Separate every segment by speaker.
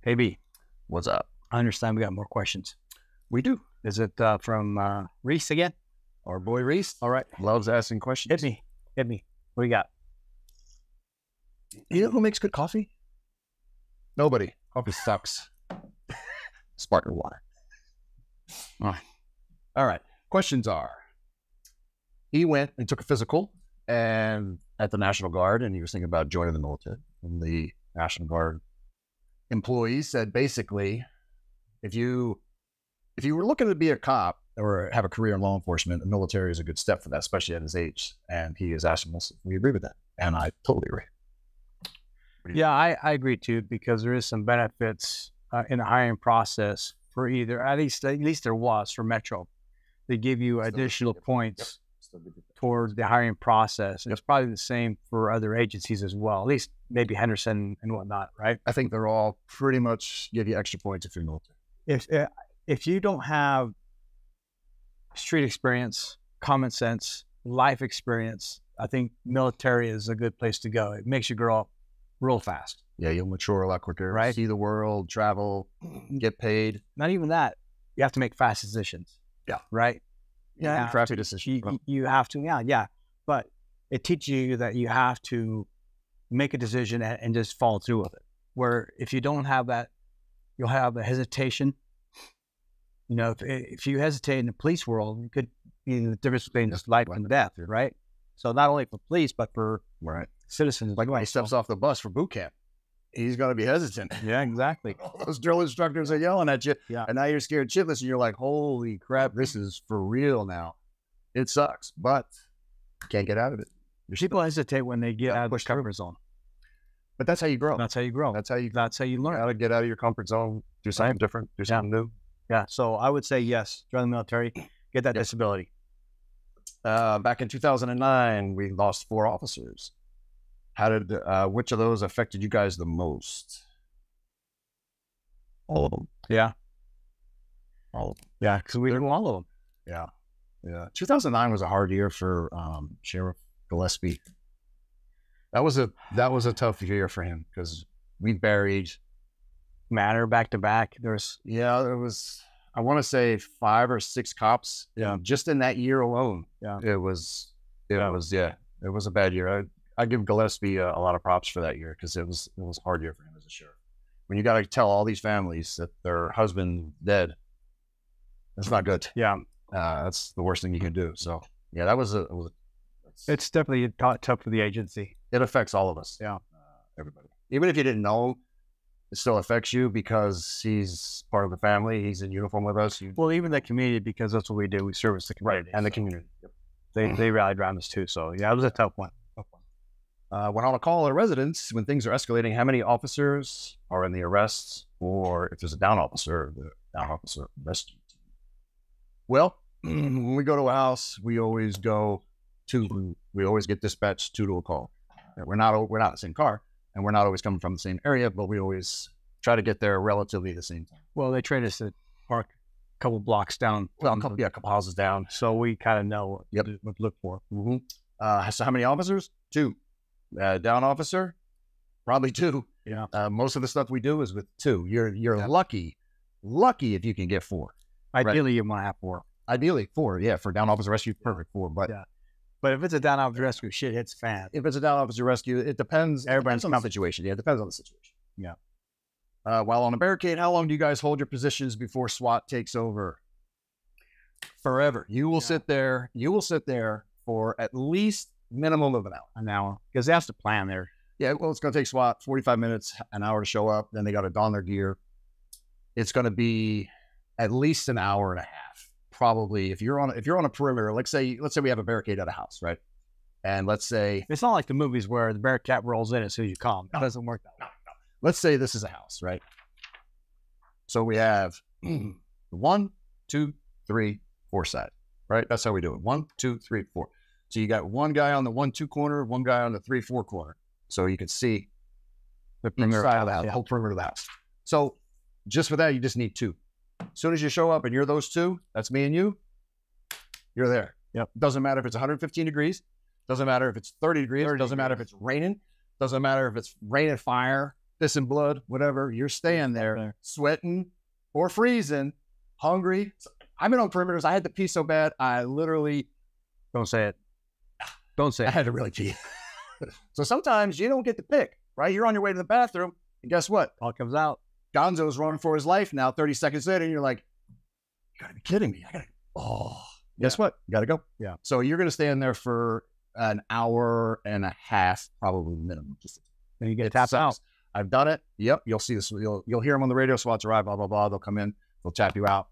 Speaker 1: Hey, B,
Speaker 2: What's up?
Speaker 1: I understand we got more questions.
Speaker 2: We do.
Speaker 1: Is it from Rese again?
Speaker 2: Our boy Rese
Speaker 1: All right.
Speaker 2: loves asking questions.
Speaker 1: Hit me. Hit me. What do you got?
Speaker 2: You know who makes good coffee? Nobody. Coffee sucks. Sparkling water. All right. Questions are, he went and took a physical and at the National Guard, and he was thinking about joining the military. And the National Guard employees said, basically, if you were looking to be a cop or have a career in law enforcement, the military is a good step for that, especially at his age. And he is asking us if we agree with that. And I totally agree.
Speaker 1: Yeah, I agree too, because there is some benefits in the hiring process for either, at least there was for Metro. They give you additional points towards the hiring process. It's probably the same for other agencies as well, at least maybe Henderson and whatnot, right?
Speaker 2: I think they're all pretty much give you extra points if you're military.
Speaker 1: If you don't have street experience, common sense, life experience, I think military is a good place to go. It makes you grow up real fast.
Speaker 2: Yeah, you'll mature a lot quicker,
Speaker 1: right?
Speaker 2: See the world, travel, get paid.
Speaker 1: Not even that. You have to make fast decisions.
Speaker 2: Yeah.
Speaker 1: Right?
Speaker 2: Yeah, crafty decisions.
Speaker 1: You have to, yeah. But it teaches you that you have to make a decision and just follow through with it. Where if you don't have that, you'll have a hesitation. You know, if you hesitate in the police world, it could be the difference between just life and death, right? So not only for police, but for citizens.
Speaker 2: Like when he steps off the bus for boot camp, he's going to be hesitant.
Speaker 1: Yeah, exactly.
Speaker 2: All those drill instructors are yelling at you.
Speaker 1: Yeah.
Speaker 2: And now you're scared shitless and you're like, holy crap, this is for real now. It sucks, but you can't get out of it.
Speaker 1: People hesitate when they get out of the comfort zone.
Speaker 2: But that's how you grow.
Speaker 1: That's how you grow.
Speaker 2: That's how you
Speaker 1: learn.
Speaker 2: How to get out of your comfort zone, do something different, do something new.
Speaker 1: Yeah. So I would say yes, join the military, get that disability.
Speaker 2: Back in 2009, we lost 4 officers. How did which of those affected you guys the most? All of them.
Speaker 1: Yeah.
Speaker 2: All of them.
Speaker 1: Yeah, because we didn't all of them.
Speaker 2: Yeah. Yeah. 2009 was a hard year for Sheriff Gillespie. That was a tough year for him because we buried
Speaker 1: Matter back to back. There
Speaker 2: was I want to say 5 or 6 cops.
Speaker 1: Yeah.
Speaker 2: Just in that year alone.
Speaker 1: Yeah.
Speaker 2: It was a bad year. I give Gillespie a lot of props for that year because it was a hard year for him as a sheriff. When you got to tell all these families that their husband dead, that's not good.
Speaker 1: Yeah.
Speaker 2: That's the worst thing you can do. So yeah,
Speaker 1: it's definitely tough for the agency.
Speaker 2: It affects all of us.
Speaker 1: Yeah.
Speaker 2: Everybody. Even if you didn't know, it still affects you because he's part of the family. He's in uniform with us.
Speaker 1: Well, even the community, because that's what we do. We service the community.
Speaker 2: Right. And the community.
Speaker 1: Yep. They rallied around us too. So yeah, it was a tough one.
Speaker 2: When on a call at a residence, when things are escalating, how many officers are in the arrests, or if there's a down officer, the down officer rescue team? Well, when we go to a house, we always get dispatched 2 to a call. We're not in the same car, and we're not always coming from the same area, but we always try to get there relatively the same time.
Speaker 1: Well, they train us to park a couple blocks down.
Speaker 2: Well, a couple houses down.
Speaker 1: So we kind of know what to look for.
Speaker 2: Mm-hmm. So how many officers? 2. Down officer? Probably 2.
Speaker 1: Yeah.
Speaker 2: Most of the stuff we do is with 2. You're lucky if you can get 4.
Speaker 1: Ideally, you want to have 4.
Speaker 2: Ideally 4, yeah. For down officer rescue, perfect 4. But
Speaker 1: but if it's a down officer rescue, shit hits fan.
Speaker 2: If it's a down officer rescue, it depends.
Speaker 1: Everybody's
Speaker 2: on the situation. Yeah, it depends on the situation.
Speaker 1: Yeah.
Speaker 2: While on a barricade, how long do you guys hold your positions before SWAT takes over? Forever. You will sit there. You will sit there for at least minimum of an hour.
Speaker 1: Because that's the plan there.
Speaker 2: Yeah, well, it's going to take SWAT 45 minutes, an hour to show up. Then they got to don their gear. It's going to be at least an hour and a half, probably. If you're on a perimeter, let's say we have a barricade at a house, right? And let's say
Speaker 1: it's not like the movies where the barricade rolls in as soon as you come. It doesn't work that way.
Speaker 2: No. Let's say this is a house, right? So we have 1, 2, 3, 4 side, right? That's how we do it. 1, 2, 3, 4. So you got one guy on the 1-2 corner, one guy on the 3-4 corner. So you can see the perimeter of the house, the whole perimeter of the house. So just for that, you just need 2. As soon as you show up and you're those 2, that's me and you, you're there.
Speaker 1: Yep.
Speaker 2: Doesn't matter if it's 115 degrees. Doesn't matter if it's 30 degrees. Doesn't matter if it's raining. Doesn't matter if it's rain and fire. pissing blood, whatever. You're staying there, sweating or freezing, hungry. I've been on perimeters. I had to pee so bad, I literally...
Speaker 1: Don't say it. Don't say
Speaker 2: I
Speaker 1: it.
Speaker 2: had to really pee. So sometimes you don't get to pick, right? You're on your way to the bathroom, and guess what?
Speaker 1: All comes out.
Speaker 2: Gonzo's running for his life now, 30 seconds later, and you're like, you gotta be kidding me. Guess what? You gotta go.
Speaker 1: Yeah.
Speaker 2: So you're gonna stay in there for an hour and a half, probably minimum.
Speaker 1: Then you get tapped out.
Speaker 2: I've done it. Yep. You'll see this. You'll hear them on the radio. SWATs arrive, blah, blah, blah. They'll come in, they'll tap you out,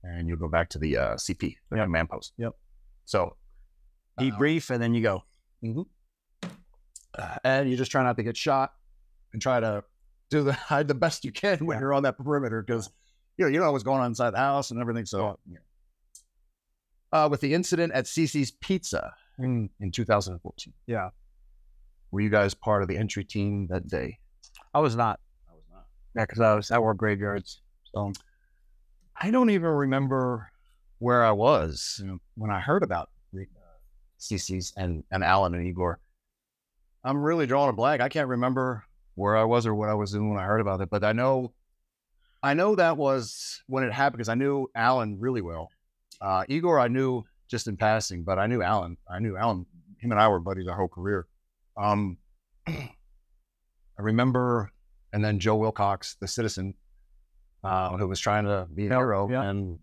Speaker 2: and you'll go back to the CP, the command post.
Speaker 1: Yep.
Speaker 2: So
Speaker 1: debrief, and then you go.
Speaker 2: And you just try not to get shot and try to hide the best you can when you're on that perimeter, because you know what's going on inside the house and everything. So with the incident at Cece's Pizza in 2014.
Speaker 1: Yeah.
Speaker 2: Were you guys part of the entry team that day?
Speaker 1: I was not. Yeah, because I work graveyards. So
Speaker 2: I don't even remember where I was when I heard about Cece's and Alan and Igor. I'm really drawing a blank. I can't remember where I was or what I was doing when I heard about it, but I know that was when it happened because I knew Alan really well. Igor, I knew just in passing, but I knew Alan. Him and I were buddies our whole career. I remember, and then Joe Wilcox, the citizen, who was trying to be a hero, and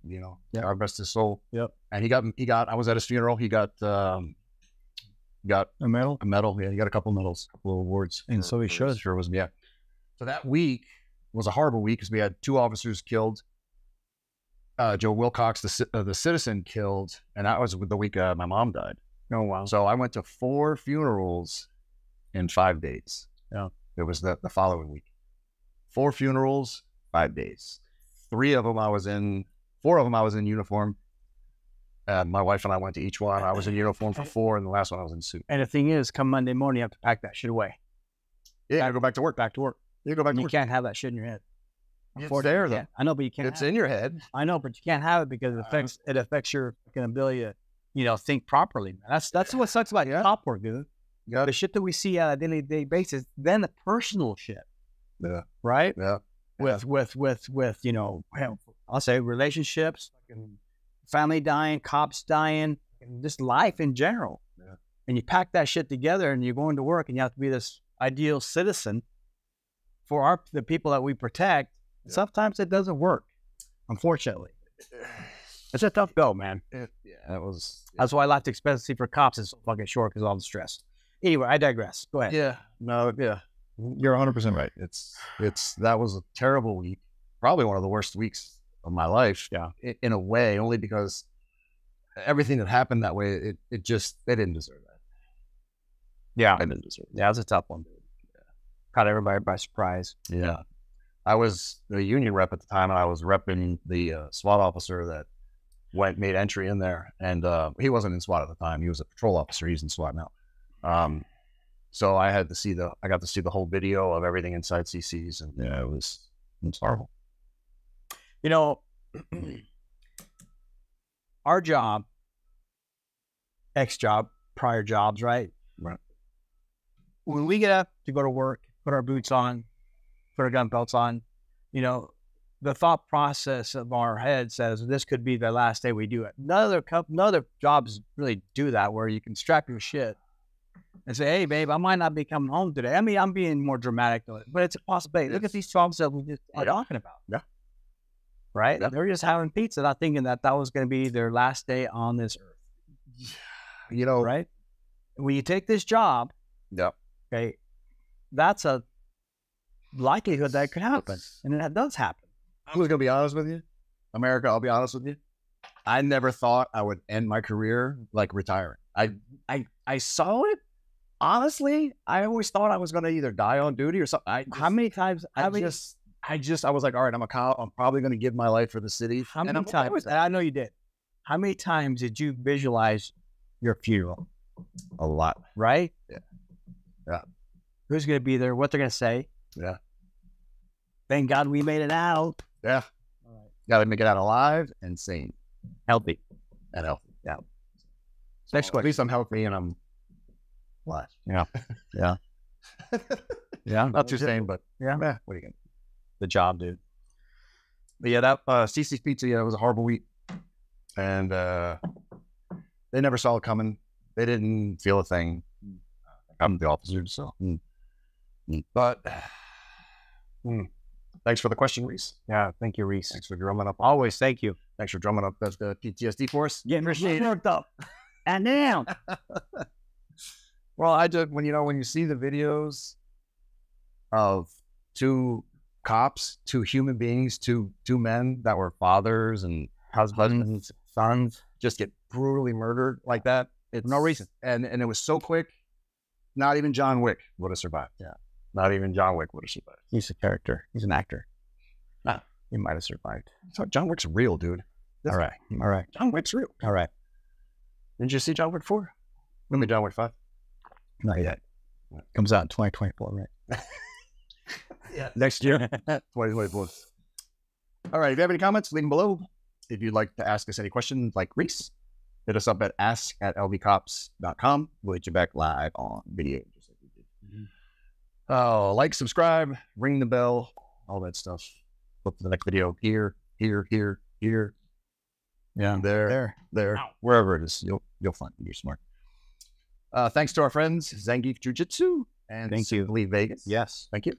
Speaker 2: God rest his soul. Yep. And he got. I was at his funeral. He got a medal. A medal. Yeah, he got a couple medals, a couple of awards.
Speaker 1: And so he should.
Speaker 2: Sure was. Yeah. So that week was a horrible week because we had 2 officers killed. Joe Wilcox, the citizen, killed, and that was the week my mom died.
Speaker 1: Oh wow!
Speaker 2: So I went to 4 funerals in 5 days.
Speaker 1: Yeah,
Speaker 2: it was the following week. 4 funerals, 5 days. 4 of them I was in uniform. My wife and I went to each one. I was in uniform for 4, and the last one I was in suit.
Speaker 1: And the thing is, come Monday morning, you have to pack that shit away.
Speaker 2: Yeah, I go back to work.
Speaker 1: Back to work.
Speaker 2: You go back to work.
Speaker 1: You can't have that shit in your head.
Speaker 2: It's there, though.
Speaker 1: I know, but you can't.
Speaker 2: It's in your head.
Speaker 1: I know, but you can't have it because it affects your ability to, think properly. That's what sucks about cop work, dude.
Speaker 2: Yeah.
Speaker 1: The shit that we see on a daily basis, then the personal shit.
Speaker 2: Yeah.
Speaker 1: Right.
Speaker 2: Yeah.
Speaker 1: With I'll say relationships, family dying, cops dying, and just life in general.
Speaker 2: Yeah.
Speaker 1: And you pack that shit together, and you're going to work, and you have to be this ideal citizen for the people that we protect. Yeah. Sometimes it doesn't work, unfortunately. It's a tough go, man. That's why life's expensive for cops is so fucking short because of all the stress. Anyway, I digress. Go ahead.
Speaker 2: Yeah. No. Yeah. You're 100% right. That was a terrible week. Probably one of the worst weeks of my life.
Speaker 1: Yeah.
Speaker 2: In a way, only because everything that happened that way, they didn't deserve that.
Speaker 1: Yeah.
Speaker 2: They didn't deserve that.
Speaker 1: Yeah, it's a tough one. Yeah. Caught everybody by surprise.
Speaker 2: Yeah. I was the union rep at the time, and I was repping the SWAT officer that made entry in there, and he wasn't in SWAT at the time. He was a patrol officer. He's in SWAT now. So I got to see the whole video of everything inside CC's, and yeah, it was horrible.
Speaker 1: Our job, prior jobs, right?
Speaker 2: Right.
Speaker 1: When we get up to go to work, put our boots on, put our gun belts on, the thought process of our head says this could be the last day we do it. None other jobs really do that, where you can strap your shit and say, "Hey, babe, I might not be coming home today." I mean, I'm being more dramatic, but it's a possibility. Look at these jobs that we just are talking about.
Speaker 2: Yeah.
Speaker 1: Right? Yeah. They're just having pizza, not thinking that was going to be their last day on this earth. Right? When you take this job,
Speaker 2: yeah.
Speaker 1: Okay, that's a likelihood that it could happen, and it does happen.
Speaker 2: I'm just gonna be honest with you, America. I'll be honest with you. I never thought I would end my career like retiring. I saw it. Honestly, I always thought I was gonna either die on duty or something.
Speaker 1: How many times?
Speaker 2: I was like, all right, I'm a cop. I'm probably gonna give my life for the city.
Speaker 1: How many times? I know you did. How many times did you visualize your funeral?
Speaker 2: A lot,
Speaker 1: right?
Speaker 2: Yeah. Yeah.
Speaker 1: Who's gonna be there? What they're gonna say?
Speaker 2: Yeah.
Speaker 1: Thank God we made it out.
Speaker 2: Yeah. All right. Got to make it out alive and sane.
Speaker 1: Healthy.
Speaker 2: And healthy.
Speaker 1: Yeah.
Speaker 2: So next question. At least I'm healthy and I'm blessed.
Speaker 1: Yeah. Yeah. Yeah.
Speaker 2: Not too sane, but
Speaker 1: Yeah.
Speaker 2: what are you going to
Speaker 1: The job, dude.
Speaker 2: But yeah, that CC's Pizza, yeah, it was a horrible week. And they never saw it coming. They didn't feel a thing. I'm the opposite, so. But thanks for the question, Rese.
Speaker 1: Yeah. Thank you, Rese.
Speaker 2: Thanks for drumming up.
Speaker 1: Always. Thank you.
Speaker 2: Thanks for drumming up the PTSD for us.
Speaker 1: Getting worked up and down.
Speaker 2: Well, I just when you see the videos of two cops, two human beings, two men that were fathers and husbands, sons, just get brutally murdered like that. It's
Speaker 1: no reason.
Speaker 2: And it was so quick. Not even John Wick would have survived. Yeah. Not even John Wick would have survived.
Speaker 1: He's a character. He's an actor. He might have survived.
Speaker 2: So John Wick's real, dude.
Speaker 1: All right. All right.
Speaker 2: John Wick's real.
Speaker 1: All right.
Speaker 2: Didn't you see John Wick 4? Maybe John Wick 5.
Speaker 1: Not yet. Comes out in 2024, right?
Speaker 2: Yeah. Next year. 2024. All right. If you have any comments, leave them below. If you'd like to ask us any questions like Rese, hit us up at ask@lvcops.com. We'll hit you back live on video, just like we did. Oh, like, subscribe, ring the bell, all that stuff. Flip to the next video here, here.
Speaker 1: Yeah.
Speaker 2: There, wherever it is, you'll find it. You're smart. Thanks to our friends, Zangief Jiu-Jitsu and
Speaker 1: Thank you.
Speaker 2: Simply Vegas.
Speaker 1: Yes.
Speaker 2: Thank you.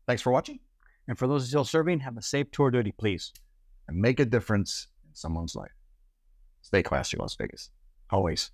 Speaker 2: Thanks for watching.
Speaker 1: And for those still serving, have a safe tour duty, please.
Speaker 2: And make a difference in someone's life. Stay classy, Las Vegas.
Speaker 1: Always.